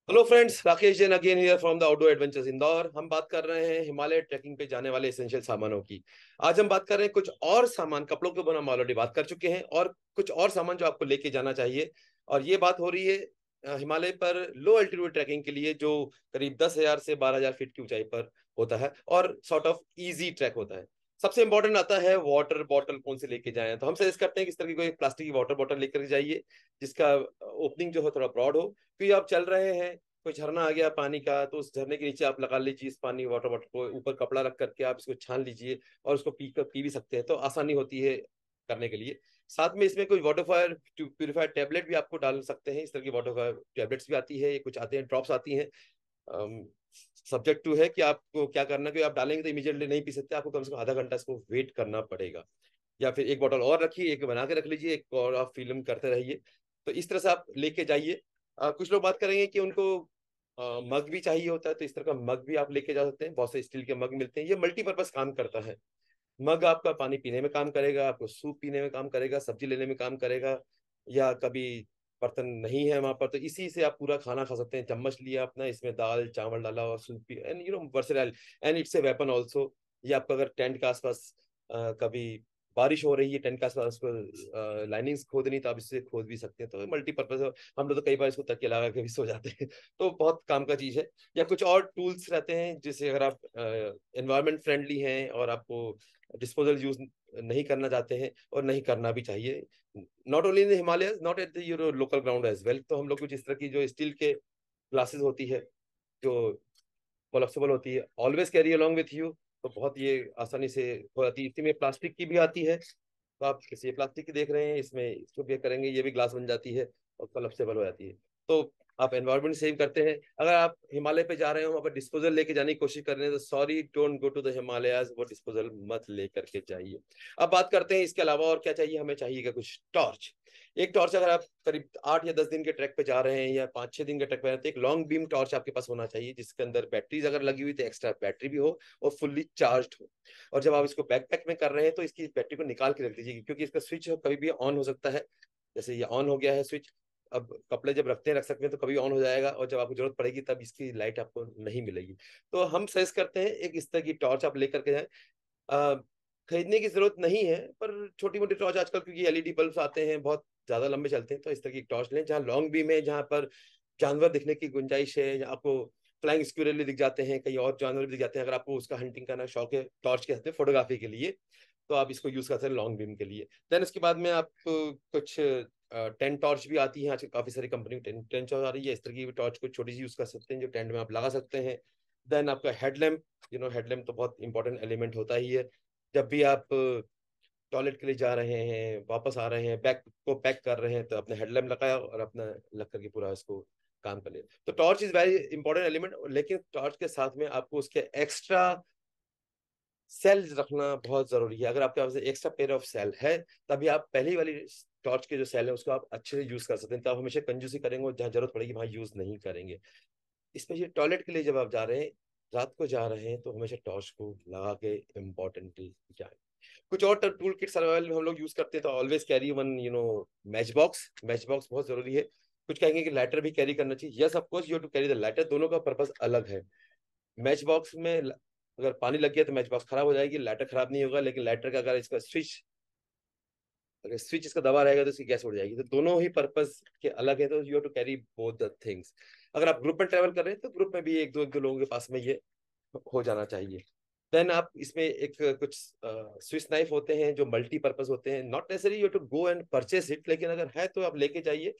Hello friends, Rakesh Jain again here from the outdoor adventures Indore. हम बात कर रहे हैं हिमालय ट्रैकिंग पे जाने वाले एसेंशियल सामानों की। आज हम बात कर रहे हैं कुछ और सामान, कपड़ों के ऊपर हम ऑलरेडी बात कर चुके हैं, और कुछ और सामान जो आपको लेके जाना चाहिए। और ये बात हो रही है हिमालय पर लो एल्टीट्यूड ट्रैकिंग के लिए, जो करीब 10,000 से 12,000 फीट की ऊंचाई पर होता है और सॉर्ट ऑफ इजी ट्रैक होता है। सबसे इंपॉर्टेंट आता है वाटर बॉटल कौन से लेके जाएं। तो हम सजेस्ट करते हैं कि इस तरह की कोई प्लास्टिक की वाटर बॉटल लेकर जाइए, जिसका ओपनिंग जो है थोड़ा ब्रॉड हो, क्योंकि आप चल रहे हैं, कोई झरना आ गया पानी का, तो उस झरने के नीचे आप लगा लीजिए इस पानी वाटर बॉटल को, ऊपर कपड़ा रख करके आप इसको छान लीजिए और उसको पी भी सकते हैं, तो आसानी होती है करने के लिए। साथ में इसमें कोई वाटर प्यूरिफायर टेबलेट भी आपको डाल सकते हैं। इस तरह की वाटर टेबलेट्स भी आती है, कुछ आते हैं ड्रॉप्स आती हैं। सब्जेक्ट टू है कि आपको क्या करना है, कि आप डालेंगे तो इमीडिएटली नहीं पी सकते, आपको कम से कम आधा घंटा इसको वेट करना पड़ेगा। या फिर एक बोतल और रखिए, एक बना के रख लीजिए, एक और आप फिल्म करते रहिए। तो इस तरह से आप लेके जाइए। कुछ लोग बात करेंगे कि उनको मग भी चाहिए होता है, तो इस तरह का मग भी आप लेके जा सकते हैं। बहुत से स्टील के मग मिलते हैं, ये मल्टीपर्पज काम करता है। मग आपका पानी पीने में काम करेगा, आपको सूप पीने में काम करेगा, सब्जी लेने में काम करेगा, या कभी बर्तन नहीं है वहां पर तो इसी से आप पूरा खाना खा सकते हैं। चम्मच लिया अपना, इसमें दाल चावल डाला और soup P, and versatile, and it's a weapon also. ये आपका अगर टेंट के आसपास कभी बारिश हो रही है, टेंट के आसपास उसको लाइनिंग्स खोदनी, तो आप इससे खोद भी सकते हैं। तो मल्टीपर्पज है। हम लोग तो कई बार इसको तकिया लगा के भी सो जाते हैं तो बहुत काम का चीज है। या कुछ और टूल्स रहते हैं, जैसे अगर आप एनवायरमेंट फ्रेंडली हैं और आपको डिस्पोजल यूज नहीं करना चाहते हैं, और नहीं करना भी चाहिए, not only in Himalaya, not at the your local ground as well. तो हम लोग कुछ इस तरह की जो स्टील के ग्लासेस होती है, जो कोलेप्सिबल होती है, always carry along with you. तो बहुत ये आसानी से हो जाती है। इसी में प्लास्टिक की भी आती है, तो आप किसी प्लास्टिक की देख रहे हैं, इसमें इसको भी करेंगे, ये भी ग्लास बन जाती है और कोलेप्सिबल हो जाती है। तो आप एनवायरमेंट सेव करते हैं। अगर आप हिमालय पे जा रहे हो, अगर डिस्पोजल लेके जाने की कोशिश कर रहे हैं, तो sorry, don't go to the Himalayas, वो डिस्पोजल मत लेकर के जाइए। अब बात करते हैं इसके अलावा और क्या चाहिए। हमें चाहिएगा कुछ टॉर्च। एक टॉर्च, अगर आप करीब 8 या 10 दिन के ट्रैक पे जा रहे हैं, या 5 6 दिन के ट्रैक पे जा रहे हैं, तो एक लॉन्ग बीम टॉर्च आपके पास होना चाहिए, जिसके अंदर बैटरीज अगर लगी हुई तो एक्स्ट्रा बैटरी भी हो और फुल्ली चार्ज हो। और जब आप इसको बैकपैक में कर रहे हैं, तो इसकी बैटरी को निकाल के रख दीजिए, क्योंकि इसका स्विच कभी भी ऑन हो सकता है। जैसे ये ऑन हो गया है स्विच, अब कपड़े जब रखते हैं, रख सकते हैं, तो कभी ऑन हो जाएगा, और जब आपको जरूरत पड़ेगी तब इसकी लाइट आपको नहीं मिलेगी। तो हम सजेस्ट करते हैं एक इस तरह की टॉर्च आप लेकर के जाएं। अ, खरीदने की जरूरत नहीं है, पर छोटी मोटी टॉर्च आजकल, क्योंकि एलईडी बल्ब आते हैं, बहुत ज्यादा लंबे चलते हैं, तो इस तरह की टॉर्च लें जहाँ लॉन्ग बीम है, जहाँ पर जानवर दिखने की गुंजाइश है, या आपको फ्लाइंग स्क्विरल दिख जाते हैं, कई और जानवर भी दिख जाते हैं। अगर आपको उसका हंटिंग करना शौक है टॉर्च के साथ फोटोग्राफी के लिए, तो आप इसको यूज कर सकते हैं लॉन्ग बीम के लिए। देन उसके बाद में आप कुछ टेंट टॉर्च भी आती है आजकल, काफी सारी कंपनी टेंट टेंट टॉर्च आ रही है। इस तरह की टॉर्च को छोटी सी यूज कर सकते हैं, जो टेंट में आप लगा सकते हैं। देन आपका हेडलैम्प, हेडलैम्प तो बहुत इंपॉर्टेंट एलिमेंट होता ही है। जब भी आप टॉयलेट के लिए जा रहे हैं, वापस आ रहे हैं, बैग को पैक कर रहे हैं, तो अपने हेडलैम्प लगाया और अपना लग करके पूरा इसको काम कर लिया। तो torch is very important element, लेकिन टॉर्च के साथ में आपको उसके एक्स्ट्रा सेल रखना बहुत जरूरी है। अगर आपके पास एक्स्ट्रा पेयर ऑफ सेल है, तभी आप पहली वाली टॉर्च के जो सेल है उसको आप अच्छे से यूज कर सकते हैं। तो आप हमेशा कंजूसी करेंगे, और जहाँ जरूरत पड़ेगी वहां यूज नहीं करेंगे। स्पेशली टॉयलेट के लिए जब आप जा रहे हैं, रात को जा रहे हैं, तो हमेशा टॉर्च को लगा के इम्पोर्टेंटली जाए। कुछ और टूल किट्स अवेलेबल हम लोग यूज करते हैं, तो always carry one match box. Match box बहुत जरूरी है। कुछ कहेंगे कि लाइटर भी कैरी करना चाहिए, yes of course you to carry the lighter, दोनों का पर्पस अलग है। मैच बॉक्स में अगर पानी लग गया तो मैच बॉक्स खराब हो जाएगी, लाइटर खराब नहीं होगा, लेकिन लाइटर का अगर इसका स्विच, अगर स्विच इसका दबा रहेगा तो इसकी गैस उड़ जाएगी। तो दोनों ही पर्पस के अलग है, तो you have to carry both the things. अगर आप ग्रुप में ट्रेवल कर रहे हैं, तो ग्रुप में भी एक दो लोगों के पास में ये हो जाना चाहिए। देन आप इसमें एक कुछ स्विस नाइफ होते हैं, जो मल्टीपर्पज होते हैं। Not necessary you to go and purchase it, लेकिन अगर है तो आप लेके जाइए।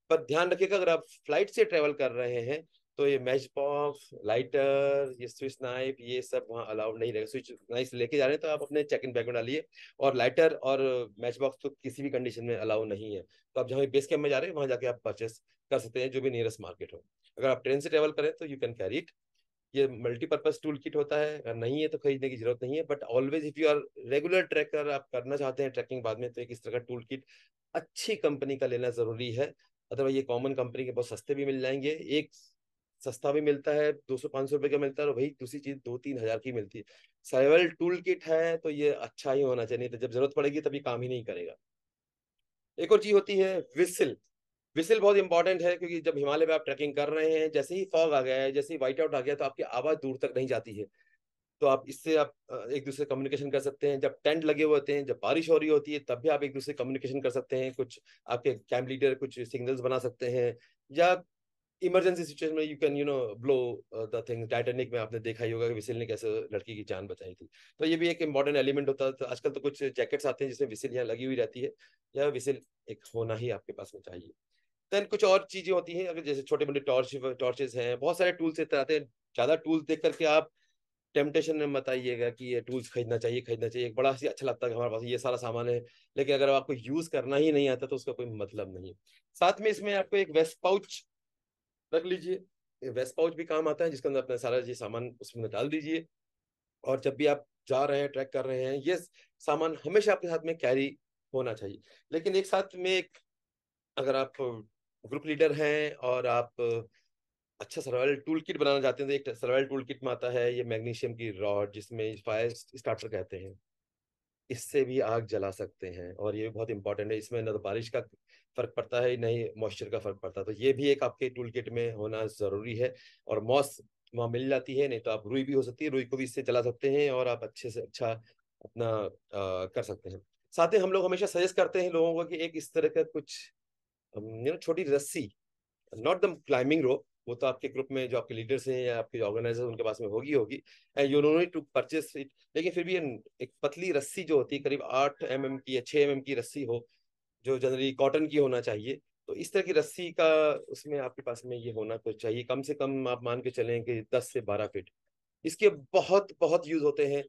पर ध्यान रखिएगा, अगर आप फ्लाइट से ट्रेवल कर रहे हैं, तो ये मैच बॉक्स, लाइटर, ये स्विस नाइफ, ये सब वहाँ अलाउड नहीं रहेगा। स्विच नाइफ लेके जा रहे हैं तो आप अपने चेक इन बैग में डालिए। और लाइटर और मैच बॉक्स तो किसी भी कंडीशन में अलाउ नहीं है। तो आप जहाँ बेस कैंप में जा रहे हैं, वहां जाके आप परचेस कर सकते हैं, जो भी नियरेस्ट मार्केट हो। अगर आप ट्रेन से ट्रेवल करें, तो यू कैन कैरी इट। ये मल्टीपर्पज टूल किट होता है, अगर नहीं है तो खरीदने की जरूरत नहीं है। But always if you are regular trekker, आप करना चाहते हैं ट्रैकिंग बाद में, तो एक इस तरह का टूल किट अच्छी कंपनी का लेना जरूरी है। अथवा ये कॉमन कंपनी के बहुत सस्ते भी मिल जाएंगे। एक सस्ता भी मिलता है, 200 500 रुपए का मिलता है, और वही दूसरी चीज 2 3 हजार की मिलती है। सर्वाइवल टूल किट है तो ये अच्छा ही होना चाहिए, नहीं तो जब जरूरत पड़ेगी तभी काम ही नहीं करेगा। एक और चीज होती है विसिल। विसिल बहुत इंपॉर्टेंट है, क्योंकि जब हिमालय में आप ट्रैकिंग कर रहे हैं, जैसे ही फॉग आ गया है, जैसे ही व्हाइट आउट आ गया, तो आपकी आवाज दूर तक नहीं जाती है। तो आप इससे आप एक दूसरे कम्युनिकेशन कर सकते हैं। जब टेंट लगे हुए होते हैं, जब बारिश हो रही होती है, तब भी आप एक दूसरे कम्युनिकेशन कर सकते हैं। कुछ आपके कैंप लीडर कुछ सिग्नल्स बना सकते हैं, या इमरजेंसी सिचुएशन में you can blow the thing. Titanic में आपने देखा ही होगा कि विसिल ने कैसे लड़की की जान बचाई थी। तो ये भी एक इंपॉर्टेंट एलिमेंट होता है। तो आजकल तो कुछ जैकेट्स आते हैं जिसमें विसिल यहाँ लगी हुई रहती है, या विसिल एक होना ही आपके पास में चाहिए। देन कुछ और चीजें होती हैं, अगर जैसे छोटे मोटे टॉर्चेस हैं, बहुत सारे टूल्स इतने आते हैं। ज्यादा टूल्स देख करके आप टेम्पटेशन में मत आइएगा कि ये टूल्स खरीदना चाहिए खरीदना चाहिए। एक बड़ा सी अच्छा लगता है कि हमारे पास ये सारा सामान है, लेकिन अगर आपको यूज करना ही नहीं आता तो उसका कोई मतलब नहीं है। साथ में इसमें आपको एक वेस्ट पाउच रख लीजिए। वेस्ट पाउच भी काम आता है, जिसके अंदर अपना सारा ये सामान उसमें डाल दीजिए। और जब भी आप जा रहे हैं, ट्रैक कर रहे हैं, ये सामान हमेशा आपके साथ में कैरी होना चाहिए। लेकिन एक साथ में एक, अगर आप ग्रुप लीडर हैं और आप अच्छा सर्वाइवल टूल किट बनाना चाहते हैं, तो एक सर्वाइवल टूल किट में आता है ये मैग्नीशियम की रॉड, जिसमें फायर स्टार्टर कहते हैं। इससे भी आग जला सकते हैं, और ये भी बहुत इंपॉर्टेंट है। इसमें न तो बारिश का फर्क पड़ता है, न ही मॉइस्चर का फर्क पड़ता है। तो ये भी एक आपके टूल किट में होना जरूरी है। और मॉस वहाँ मिल जाती है, नहीं तो आप रुई भी हो सकती है, रुई को भी इससे जला सकते हैं, और आप अच्छे से अच्छा अपना कर सकते हैं। साथ ही हम लोग हमेशा सजेस्ट करते हैं लोगों को कि एक इस तरह का कुछ छोटी रस्सी, नॉट द क्लाइंबिंग रोप, वो तो आपके ग्रुप में जो आपके लीडर्स हैं या आपके ऑर्गेनाइजर उनके पास में होगी and you no need to purchase it. लेकिन फिर भी एक पतली रस्सी जो होती है, करीब 8 mm की या 6 mm की रस्सी हो, जो जनरली कॉटन की होना चाहिए। तो इस तरह की रस्सी का उसमें आपके पास में ये होना तो चाहिए। कम से कम आप मान के चलें कि 10 से 12 फीट। इसके बहुत बहुत यूज होते हैं।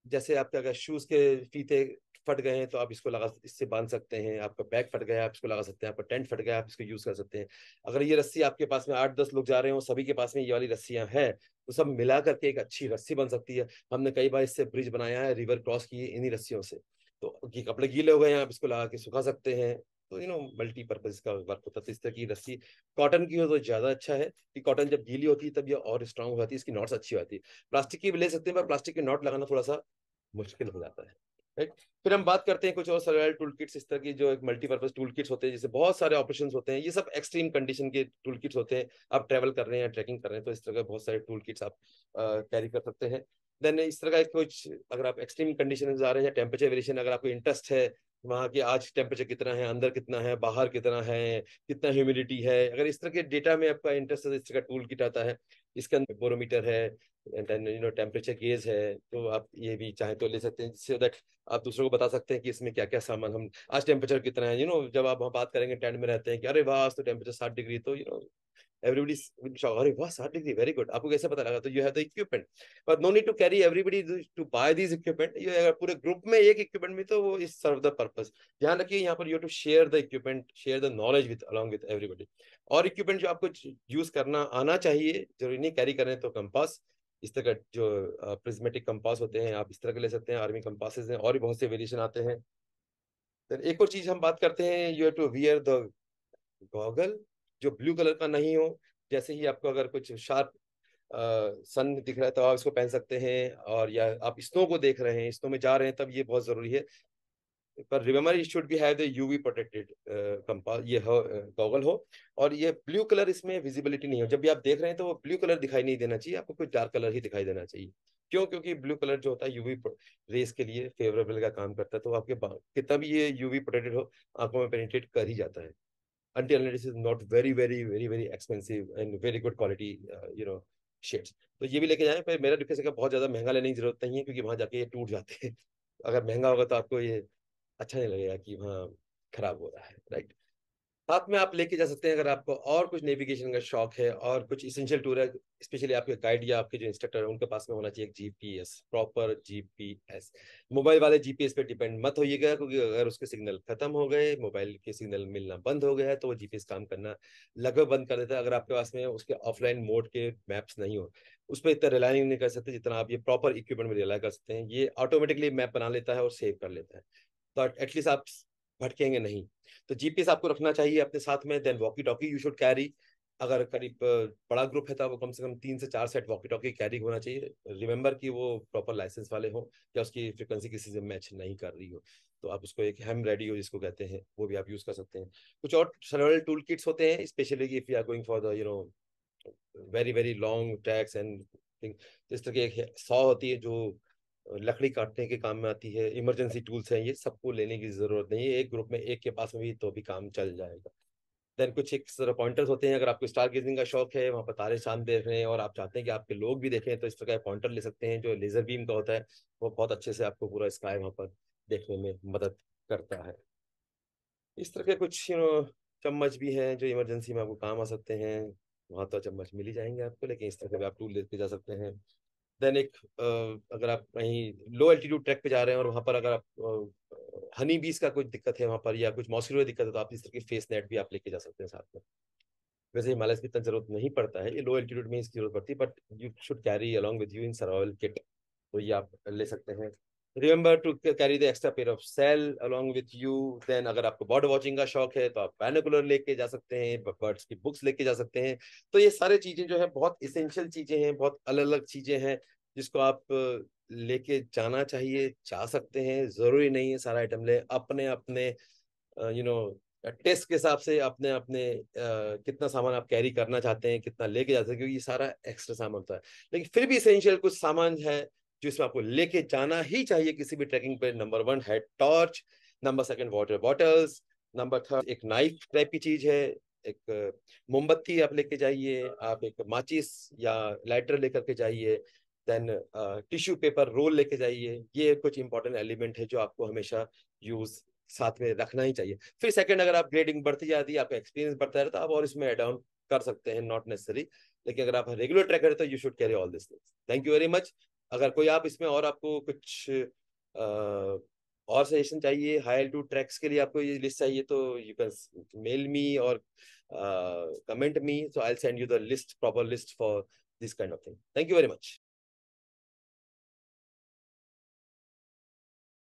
जैसे आपके अगर शूज के फीते फट गए हैं तो आप इसको लगा, इससे बांध सकते हैं। आपका बैग फट गया आप इसको लगा सकते हैं। आपका टेंट फट गया आप इसको यूज कर सकते हैं। अगर ये रस्सी आपके पास में 8-10 लोग जा रहे हो, सभी के पास में ये वाली रस्सियां हैं, तो सब मिला करके एक अच्छी रस्सी बन सकती है। हमने कई बार इससे ब्रिज बनाया है, रिवर क्रॉस किए इन्हीं रस्सियों से। तो ये कपड़े गीले हो गए हैं, आप इसको लगा के सुखा सकते हैं। तो मल्टी पर्पज का वर्क होता है। तो इस तरह की रस्सी कॉटन की हो तो ज्यादा अच्छा है, कि कॉटन जब गीली होती है तब ये और स्ट्रांग हो जाती है, इसकी नॉट्स अच्छी होती है। प्लास्टिक की भी ले सकते हैं, पर प्लास्टिक की नॉट लगाना थोड़ा सा मुश्किल हो जाता है, राइट। फिर हम बात करते हैं कुछ और सर्वाइवल टूल किट्स, इस तरह की जो एक मल्टीपर्पज टूल किट्स होते हैं, जिससे बहुत सारे ऑपरेशंस होते हैं। ये सब एक्सट्रीम कंडीशन के टूल किट्स होते हैं। आप ट्रैवल कर रहे हैं, ट्रैकिंग कर रहे हैं, तो इस तरह के बहुत सारे टूल किट्स आप कैरी कर सकते हैं। देन इस तरह का कुछ, अगर आप एक्सट्रीम कंडीशन में जा रहे हैं, टेम्परेचर वेरिएशन, अगर आपको इंटरेस्ट है वहाँ की आज टेम्परेचर कितना है, अंदर कितना है, बाहर कितना है, कितना ह्यूमिडिटी है, अगर इस तरह के डेटा में आपका इंटरेस्ट है, तो इस तरह का टूल किट आता है। इसके अंदर बोरोमीटर है, टेम्परेचर गेज है, तो आप ये भी चाहे तो ले सकते हैं, जिससे दैट आप दूसरों को बता सकते हैं कि इसमें क्या क्या सामान, हम आज टेम्परेचर कितना है। जब आप वहाँ बात करेंगे, टेंट में रहते हैं कि अरे वाह आज तो टेम्परेचर 60 डिग्री, तो एवरीबडी अरे वाह 60 डिग्री, वेरी गुड। आपको कैसे पता लगा? तो you have the equipment, but no need to carry everybody to buy this equipment. ये अगर पूरे ग्रुप में एक इक्विपमेंट में, तो वो इज सर्व द पर्पस। ध्यान रखिए यहाँ पर you to share the equipment, share the knowledge with along with everybody. और इक्विपमेंट जो आपको यूज करना आना चाहिए, जरूरी नहीं कैरी करें, तो कंपास, इस तरह का जो प्रिज्मेटिक कंपास होते हैं, आप इस तरह के ले सकते हैं। आर्मी कंपासेस हैं, और भी बहुत से वेरिएशन आते हैं। फिर एक और चीज हम बात करते हैं, you have to wear the goggle, जो ब्लू कलर का नहीं हो। जैसे ही आपको अगर कुछ शार्प सन दिख रहा है, तो आप इसको पहन सकते हैं। और या आप स्नो को देख रहे हैं, स्नो में जा रहे हैं, तब ये बहुत जरूरी है। पर remember you should be have the UV protected compass, ये हो गॉगल हो। और ये ब्लू कलर, इसमें विजिबिलिटी नहीं हो। जब भी आप देख रहे हैं तो वो ब्लू कलर दिखाई नहीं देना चाहिए, आपको कोई डार्क कलर ही दिखाई देना चाहिए। क्यों? क्योंकि ब्लू कलर जो होता है यूवी रेस के लिए फेवरेबल का काम करता है। तो आपके कितना भी ये यूवी प्रोटेक्टेड हो, आंखों में पेनिट्रेट कर ही जाता है। until unless it is not very very very very expensive and very good quality shades। तो ये भी लेके जाएं। पर मेरा रिक्वेस्ट है कि बहुत ज्यादा महंगा लेने की जरूरत नहीं है, क्योंकि वहां जाके ये टूट जाते हैं। अगर महंगा होगा तो आपको ये अच्छा नहीं लगेगा कि वहाँ खराब हो रहा है, राइट। साथ में आप लेके जा सकते हैं, अगर आपको और कुछ नेविगेशन का शौक है और कुछ इसेंशियल टूर है, स्पेशली आपके गाइड या आपके जो इंस्ट्रक्टर है उनके पास में होना चाहिए जीपीएस, प्रॉपर जीपीएस। मोबाइल वाले जीपीएस पे डिपेंड मत होइएगा, क्योंकि अगर उसके सिग्नल खत्म हो गए, मोबाइल के सिग्नल मिलना बंद हो गया है, तो वो जीपीएस काम करना लगभग बंद कर देता है। अगर आपके पास में उसके ऑफलाइन मोड के मैप्स नहीं हो, उस पर इतना रिलाई नहीं कर सकते जितना आप ये प्रॉपर इक्विपमेंट में रिलाई कर सकते हैं। ये ऑटोमेटिकली मैप बना लेता है और सेव कर लेता है, तो एटलीस्ट आप भटकेंगे नहीं। तो जीपीएस आपको रखना चाहिए अपने साथ में। Then walkie talkie you should carry. अगर करीब बड़ा ग्रुप है तो वो कम से कम 3 से 4 सेट वॉकी टॉकी कैरी होना चाहिए। रिमेंबर कि वो प्रॉपर लाइसेंस वाले हो या उसकी फ्रिक्वेंसी किसी से मैच नहीं कर रही हो। तो आप उसको एक हैम रेडियो जिसको कहते हैं वो भी आप यूज कर सकते हैं। कुछ और सरल टूल किट्स होते हैं, specially if you are going for the very very long treks and thing. तो इस तरह की एक सॉ होती है जो लकड़ी काटने के काम में आती है। इमरजेंसी टूल्स हैं, ये सबको लेने की जरूरत नहीं है, एक ग्रुप में एक के पास में भी तो भी काम चल जाएगा। देन कुछ एक तरह पॉइंटर्स होते हैं, अगर आपको स्टार गेजिंग का शौक है, वहां पर तारे चांद देख रहे हैं और आप चाहते हैं कि आपके लोग भी देखें, तो इस तरह का पॉइंटर ले सकते हैं जो लेजर बीम का होता है। वो बहुत अच्छे से आपको पूरा स्काई वहां पर देखने में मदद करता है। इस तरह के कुछ चम्मच भी हैं जो इमरजेंसी में आपको काम आ सकते हैं। वहां तो चम्मच मिल ही जाएंगे आपको, लेकिन इस तरह के भी आप टूल लेके जा सकते हैं। देन एक अगर आप कहीं लो एल्टीट्यूड ट्रैक पे जा रहे हैं और वहां पर अगर आप हनी बीज का कुछ दिक्कत है वहां पर या कुछ मॉस्किटो दिक्कत है, तो आप इस तरह की फेस नेट भी आप लेके जा सकते हैं साथ में। वैसे हिमालय की इतना जरूरत नहीं पड़ता है, ये लो एल्टीट्यूड में इसकी जरूरत पड़ती है, but you should carry along with you in survival kit, तो ये आप ले सकते हैं। Remember to carry the extra pair of cell along with you. Then अगर आपको बर्ड वॉचिंग का शौक है तो आप बायनोकुलर लेके जा सकते हैं, बर्ड्स की बुक्स लेके जा सकते हैं। तो ये सारी चीजें जो है बहुत इसेंशियल चीजें हैं, बहुत अलग अलग चीजें हैं जिसको आप लेके जाना चाहिए, जा सकते हैं। जरूरी नहीं है सारा आइटम ले, अपने अपने यू नो टेस्ट के हिसाब से अपने अपने कितना सामान आप कैरी करना चाहते हैं, कितना लेके जाते हैं, क्योंकि ये सारा एक्स्ट्रा सामान होता है। लेकिन फिर भी इसेंशियल कुछ सामान है जो इसमें आपको लेके जाना ही चाहिए किसी भी ट्रैकिंग पे। नंबर 1 है torch, number 2 water bottles, number 3 एक नाइफ टाइप की चीज है, एक मोमबत्ती आप लेके जाइए, आप एक माचिस या लाइटर लेकर के जाइए। देन टिश्यू पेपर रोल लेके जाइए। ये कुछ इंपॉर्टेंट एलिमेंट है जो आपको हमेशा यूज साथ में रखना ही चाहिए। फिर सेकंड, अगर आप ग्रेडिंग बढ़ती जाती है, आपका एक्सपीरियंस बढ़ता रहता है, आप और इसमें एड ऑन कर सकते हैं, नॉट नेसेसरी। लेकिन अगर आप रेगुलर ट्रैकर है तो you should carry all this things. Thank you very much. अगर कोई आप इसमें और आपको कुछ और सजेशन चाहिए हाई एल्टीट्यूड ट्रैक्स के लिए, आपको ये लिस्ट चाहिए, तो यू कैन मेल मी और comment me, so I will send you the list, proper list for this kind of thing. Thank you very much.